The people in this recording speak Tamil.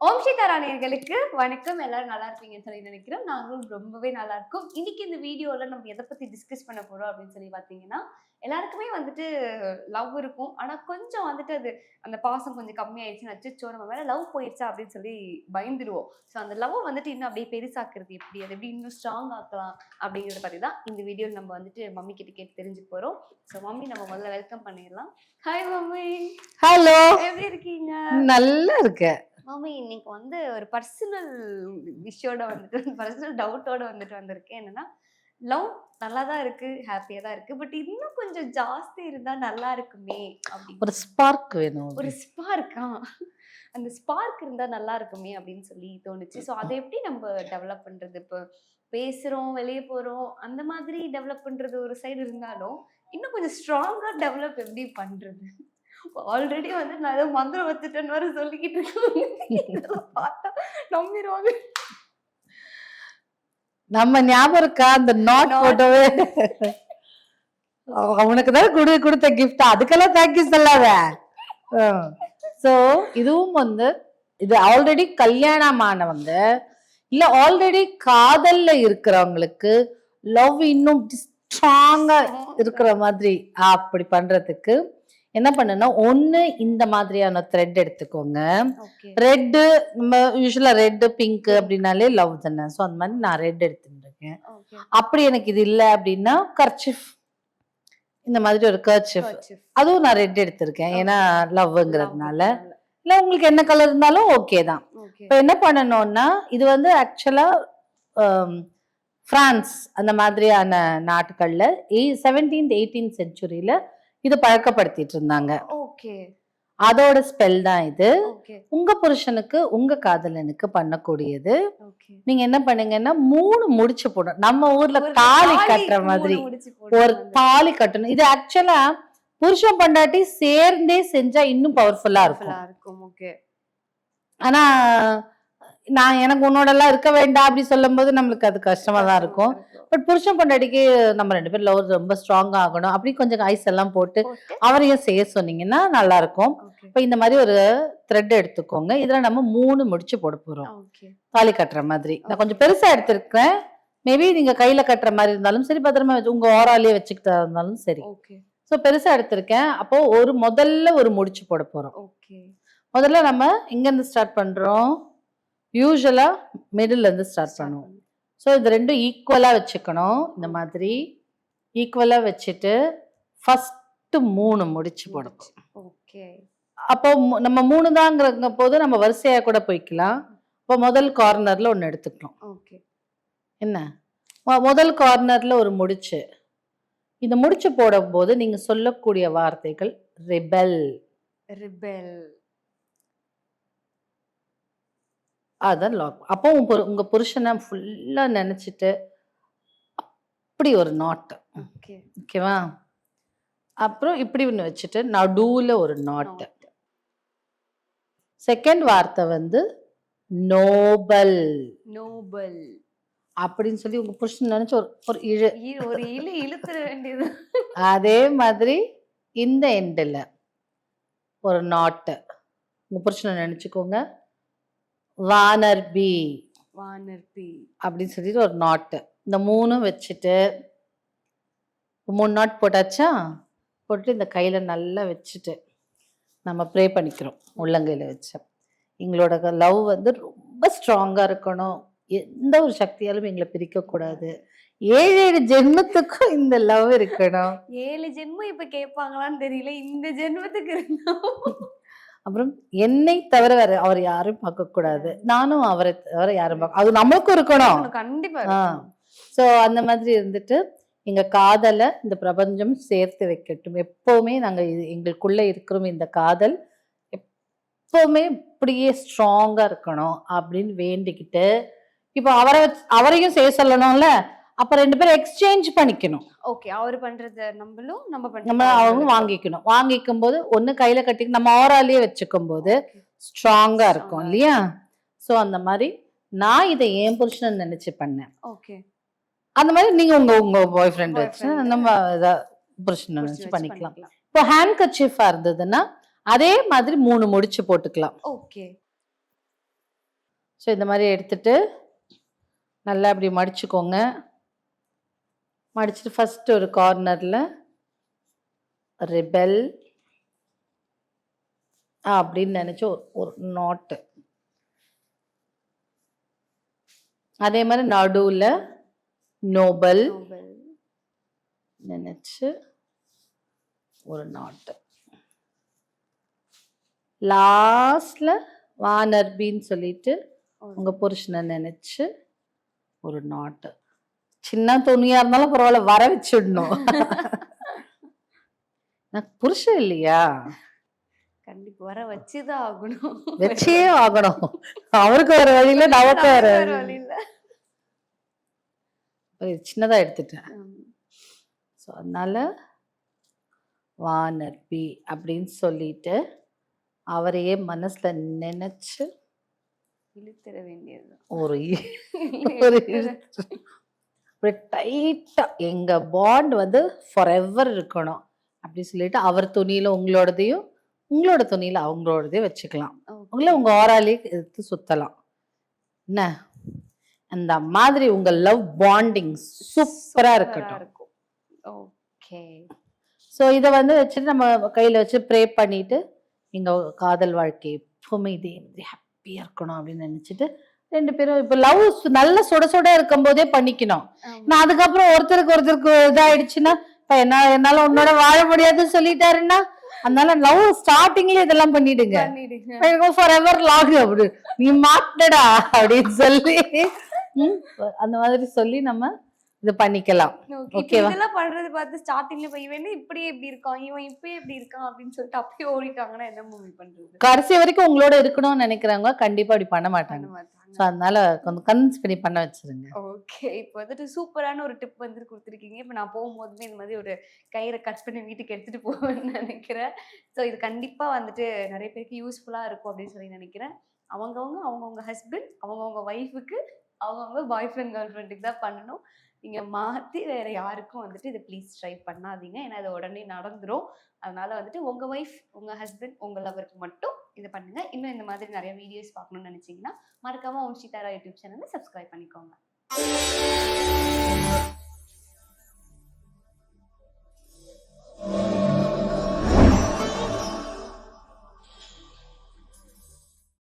ஓம் சீதாரா நேயர்களுக்கு வணக்கம். எல்லாரும் நல்லா இருப்பீங்கன்னு சொல்லி நினைக்கிறோம். நாங்களும் ரொம்பவே நல்லா இருக்கோம். இன்னைக்கு இந்த வீடியோல நம்ம எத பத்தி டிஸ்கஸ் பண்ண போறோம் அப்படின்னு சொல்லி பார்த்தீங்கன்னா, எல்லாருக்குமே வந்துட்டு லவ் இருக்கும். ஆனா கொஞ்சம் வந்துட்டு அந்த பாசம் கொஞ்சம் கம்மியாயிடுச்சுன்னு அச்சச்சோ! நம்ம மேல லவ் போயிருச்சா அப்படின்னு சொல்லி பயந்துருவோம். ஸோ அந்த லவ்வ வந்துட்டு இன்னும் அப்படியே பெருசாக்குறது எப்படி? அத எப்படி இன்னும் ஸ்ட்ராங் ஆக்கலாம்? அப்படிங்கிறத பத்தி தான் இந்த வீடியோல நம்ம வந்துட்டு மம்மி கிட்ட கேட்டு தெரிஞ்சுக்க போறோம். ஸோ மம்மி நம்ம முதல்ல வெல்கம் பண்ணிடலாம். Hi mummy. ஹலோ, எப்படி இருக்கீங்க? நல்லா இருக்க. மாமி இன்னைக்கு வந்து ஒரு பர்சனல் விஷயோட வந்துட்டு பர்சனல் டவுட்டோட வந்துட்டு வந்திருக்கேன். என்னன்னா, லவ் நல்லா தான் இருக்கு, ஹேப்பியா தான் இருக்கு. பட் இன்னும் கொஞ்சம் ஜாஸ்தி இருந்தா நல்லா இருக்குமே அப்படின்னு ஒரு ஸ்பார்க் வேணும். ஒரு ஸ்பார்க்கா அந்த ஸ்பார்க் இருந்தா நல்லா இருக்குமே அப்படின்னு சொல்லி தோணுச்சு. ஸோ அதை எப்படி நம்ம டெவலப் பண்றது? இப்போ பேசுறோம், வெளிய போறோம், அந்த மாதிரி டெவலப் பண்றது ஒரு சைடு இருந்தாலும், இன்னும் கொஞ்சம் ஸ்ட்ராங்கா டெவலப் எப்படி பண்றது? ஆல்ரெடி வந்து நான் ஏதோ மந்திரம் வச்சுட்டேன்னு வேற சொல்லிக்கிட்டு இருக்கேன். பார்த்தா நம்பிருவாங்க. நம்ம ஞாபகம் இருக்கா அந்த நாட் போட்டோவே? அவனுக்கு தான் கொடுத்த கிஃப்ட், அதுக்கெல்லாம் தேங்க்யூ சொல்லாத. சோ இதுவும் வந்து இது ஆல்ரெடி கல்யாணமானவங்க இல்ல ஆல்ரெடி காதல்ல இருக்கிறவங்களுக்கு லவ் இன்னும் ஸ்ட்ராங்கா இருக்கிற மாதிரி அப்படி பண்றதுக்கு என்ன பண்ணுன்னா, ஒண்ணு இந்த மாதிரியான த்ரெட் எடுத்துக்கோங்க. ரெட்டு நம்ம யூஸ்வலா ரெட் பிங்க் அப்படின்னாலே லவ் தானே. ஸோ அந்த மாதிரி நான் ரெட் எடுத்துட்டு இருக்கேன். அப்படி எனக்கு இது இல்லை அப்படின்னா கர்ச்சிஃப், இந்த மாதிரி ஒரு கர்ச்சிஃப், அதுவும் நான் ரெட் எடுத்திருக்கேன். ஏன்னா லவ்ங்கிறதுனால. இல்லை உங்களுக்கு என்ன கலர் இருந்தாலும் ஓகே தான். இப்போ என்ன பண்ணணும்னா, இது வந்து ஆக்சுவலா பிரான்ஸ் அந்த மாதிரியான நாட்டுகள்ல 17th 18th செஞ்சுரியில இது பழக்கப்படுத்திட்டு இருந்தாங்க. அதோட ஸ்பெல் தான் இது. உங்க புருஷனுக்கு உங்க காதலனுக்கு பண்ணக்கூடியது. நீங்க என்ன பண்ணுங்கன்னா 3 முடிச்சு போடணும். நம்ம ஊர்ல தாலி கட்டுற மாதிரி ஒரு தாலி கட்டணும். இது ஆக்சுவலா புருஷன் பொண்டாட்டி சேர்ந்தே செஞ்சா இன்னும் பவர்ஃபுல்லா இருக்கும். ஆனா நான் எனக்கு உன்னோட எல்லாம் இருக்க வேண்டாம் அப்படி சொல்லும் போது நம்மளுக்கு அது கஷ்டமா தான் இருக்கும். பட் புருஷன் பொண்டாட்டிக்கு நம்ம 2 பேரும் லவ் ரொம்ப ஸ்ட்ராங் ஆகணும் அப்படி கொஞ்சம் ஐஸ் எல்லாம் போட்டு அவரையும் செய்ய சொன்னீங்கன்னா நல்லா இருக்கும். இப்ப இந்த மாதிரி ஒரு த்ரெட் எடுத்துக்கோங்க. இதுல நம்ம 3 முடிச்சு போட போறோம். தாலி கட்டுற மாதிரி நான் கொஞ்சம் பெருசா எடுத்திருக்கேன். மேபி நீங்க கையில கட்டுற மாதிரி இருந்தாலும் சரி, பத்திரமா உங்க ஓராலேயே வச்சுக்கிட்டா இருந்தாலும் சரி. சோ பெருசா எடுத்திருக்கேன். அப்போ முதல்ல ஒரு முடிச்சு போட போறோம். முதல்ல நம்ம எங்க இருந்து ஸ்டார்ட் பண்றோம்? யூஸ்வலா மிடில் இருந்து ஸ்டார்ட் பண்ணுவோம். ஸோ இது ரெண்டும் ஈக்குவலா வச்சுக்கணும். இந்த மாதிரி ஈக்குவலா வச்சுட்டு ஃபர்ஸ்ட் 3 முடிச்சு போடணும். அப்போ நம்ம 3 தாங்கிற போது நம்ம வரிசையா கூட போய்க்கலாம். இப்போ முதல் கார்னர்ல ஒன்று எடுத்துக்கலாம். என்ன முதல் கார்னர்ல ஒரு முடிச்சு, இந்த முடிச்சு போடும் போது நீங்க சொல்லக்கூடிய வார்த்தைகள் ரிபெல். அதான் லாக். அப்போ உங்க புருஷனை ஃபுல்லா நினைச்சிட்டு அப்படி ஒரு நாட். ஓகேவா? அப்புறம் இப்படி ஒன்று வச்சுட்டு நடுவுல ஒரு நாட். செகண்ட் வார்த்தை வந்து நோபல். அப்படின்னு சொல்லி உங்க புருஷன் நினைச்சு ஒரு இழு இழுத்துற வேண்டியது. அதே மாதிரி இந்த எண்டில் ஒரு நாட் உங்க புருஷனை நினைச்சுக்கோங்க. வானர்பி அப்படின்னு சொல்லிட்டு ஒரு நாட்டு. இந்த 3 வச்சுட்டு 3 நாட் போட்டாச்சா? போட்டு இந்த கையில நல்லா வச்சுட்டு நம்ம ப்ரே பண்ணிக்கிறோம். உள்ளங்கையில வச்சு எங்களோட லவ் வந்து ரொம்ப ஸ்ட்ராங்கா இருக்கணும். எந்த ஒரு சக்தியாலும் எங்களை பிரிக்க கூடாது. 7 ஜென்மத்துக்கும் இந்த லவ் இருக்கணும். 7 ஜென்மம் இப்ப கேட்பாங்களான்னு தெரியல. இந்த ஜென்மத்துக்கு இருந்தோம். அப்புறம் என்னை தவிர வேற அவர் யாரும் பார்க்க கூடாது. நானும் அவரை தவிர யாரும் பார்க்க, அது நம்மளுக்கும் இருக்கணும் கண்டிப்பா. சோ அந்த மாதிரி இருந்துட்டு எங்க காதலை இந்த பிரபஞ்சம் சேர்த்து வைக்கட்டும். எப்பவுமே நாங்க எங்களுக்குள்ள இருக்கிறோம். இந்த காதல் எப்பவுமே இப்படியே ஸ்ட்ராங்கா இருக்கணும் அப்படின்னு வேண்டிக்கிட்டு, இப்போ அவரையும் செய்ய சொல்லணும்ல. அப்ப 2 பேரும் எக்ஸ்சேஞ்ச் பண்ணிக்கணும். அவர் பண்றத நம்ம அவங்க வாங்கிக்கணும். வாங்கிக்கும் போது ஒண்ணு கையில கட்டி நம்ம ஓராலேயே வச்சுக்கும் போது ஸ்ட்ராங்கா இருக்கும் இல்லையா? சோ அந்த மாதிரி நான் இதை என் புருஷன் நினைச்சு பண்ணேன். அந்த மாதிரி நீங்க உங்க பாய் ஃப்ரெண்ட் வச்சு நம்ம புருஷன் நினைச்சு பண்ணிக்கலாம். இப்போ ஹேண்ட் கர்ச்சீஃபா இருந்ததுன்னா அதே மாதிரி 3 முடிச்சு போட்டுக்கலாம். ஸோ இந்த மாதிரி எடுத்துட்டு நல்லா இப்படி மடிச்சுக்கோங்க. மடிச்சுட்டு ஃபர்ஸ்ட் ஒரு கார்னர்ல ரிபெல் அப்படின்னு நினைச்சு ஒரு நாட்டு, அதே மாதிரி நடுவுல நோபல் நினைச்சு ஒரு நாட்டு, லாஸ்ட்ல வானர்பின்னு சொல்லிட்டு உங்க புருஷனை நினைச்சு ஒரு நாட்டு. சின்ன துணியா இருந்தாலும் பரவாயில்ல, வர வச்சிடணும். நான் புருஷன் இல்லையா, கண்டிப்பா வர வச்சுதான் ஆகணும். வச்சே ஆகணும். அவருக்கு வேற வழியில, நமக்கு வேற வழி இல்ல. சின்னதா எடுத்துட்டேன். ஸோ அதனால வானர்பி அப்படின்னு சொல்லிட்டு அவரையே மனசுல நினைச்சு இழுத்திட வேண்டியது ஒரு டைட்டா எங்க பாண்ட் வந்து ஃபார் எவர் இருக்கணும் அப்படி சொல்லிட்டு அவர் துணியில உங்களோடதையும் உங்களோட துணியில அவங்களோடதையும் வச்சுக்கலாம். உங்களை உங்க ஓராலே எடுத்து சுத்தலாம். என்ன அந்த மாதிரி உங்க லவ் பாண்டிங் சூப்பரா இருக்கட்டும். ஓகே. ஸோ இதை வந்து வச்சுட்டு நம்ம கையில வச்சு ப்ரே பண்ணிட்டு எங்க காதல் வாழ்க்கை எப்பவுமே இதே ஹாப்பியா இருக்கணும் அப்படின்னு நினைச்சிட்டு 2 பேரும் இப்ப லவ் நல்ல சுட சுட இருக்கும் போதே பண்ணிக்கணும். நான் அதுக்கப்புறம் ஒருத்தருக்கு இதாயிடுச்சுன்னா இப்ப என்னால உன்னோட வாழ முடியாதுன்னு சொல்லிட்டாருன்னா, அதனால லவ் ஸ்டார்டிங்ல இதெல்லாம் பண்ணிடுங்க. ஃபார் எவர் லாங் அப்படி நீ மாட்டடா அப்படின்னு சொல்லி அந்த மாதிரி சொல்லி நம்ம இது பண்ணிக்கலாம். ஓகேவா? இதெல்லாம் பண்றது பார்த்து ஸ்டார்டிங்ல போய் இவன் இப்படியே இப்படி இருக்கான், இவன் இப்படியே இப்படி இருக்கான் அப்படின்னு சொல்லிட்டு அப்படியே ஓடிட்டாங்கன்னா என்ன மூவி பண்றது? கடைசி வரைக்கும் உங்களோட இருக்கணும்னு நினைக்கிறவங்க கண்டிப்பா அப்படி பண்ண மாட்டாங்க. ஸோ அதனால கொஞ்சம் கன்வின்ஸ் பண்ணி பண்ண வச்சிருங்க. ஓகே. இப்போ வந்துட்டு சூப்பரான ஒரு டிப் வந்து கொடுத்துருக்கீங்க. இப்போ நான் போகும்போதுமே இந்த மாதிரி ஒரு கயிறை கட் பண்ணி வீட்டுக்கு எடுத்துட்டு போவேன்னு நினைக்கிறேன். ஸோ இது கண்டிப்பா வந்துட்டு நிறைய பேருக்கு யூஸ்ஃபுல்லா இருக்கும் அப்படின்னு சொல்லி நினைக்கிறேன். அவங்கவுங்க ஹஸ்பண்ட் அவங்கவுங்க ஒய்ஃபுக்கு அவங்கவுங்க பாய் ஃப்ரெண்ட் கேர்ள் ஃப்ரெண்டுக்கு தான் பண்ணணும். நீங்க மாத்தி வேற யாருக்கும் வந்துட்டு இதை ப்ளீஸ் ட்ரை பண்ணாதீங்க. ஏன்னா இது உடனே நடந்துரும். அதனால வந்துட்டு உங்க ஒய்ஃப் உங்க ஹஸ்பண்ட் உங்க லவருக்கு மட்டும் இதை பண்ணுங்க. இன்னும் இந்த மாதிரி நிறைய வீடியோஸ் பார்க்கணும்னு நினைச்சீங்கன்னா மறக்காம ஓம் ஸ்ரீ தாரா யூடியூப் சேனலை சப்ஸ்கிரைப் பண்ணிக்கோங்க.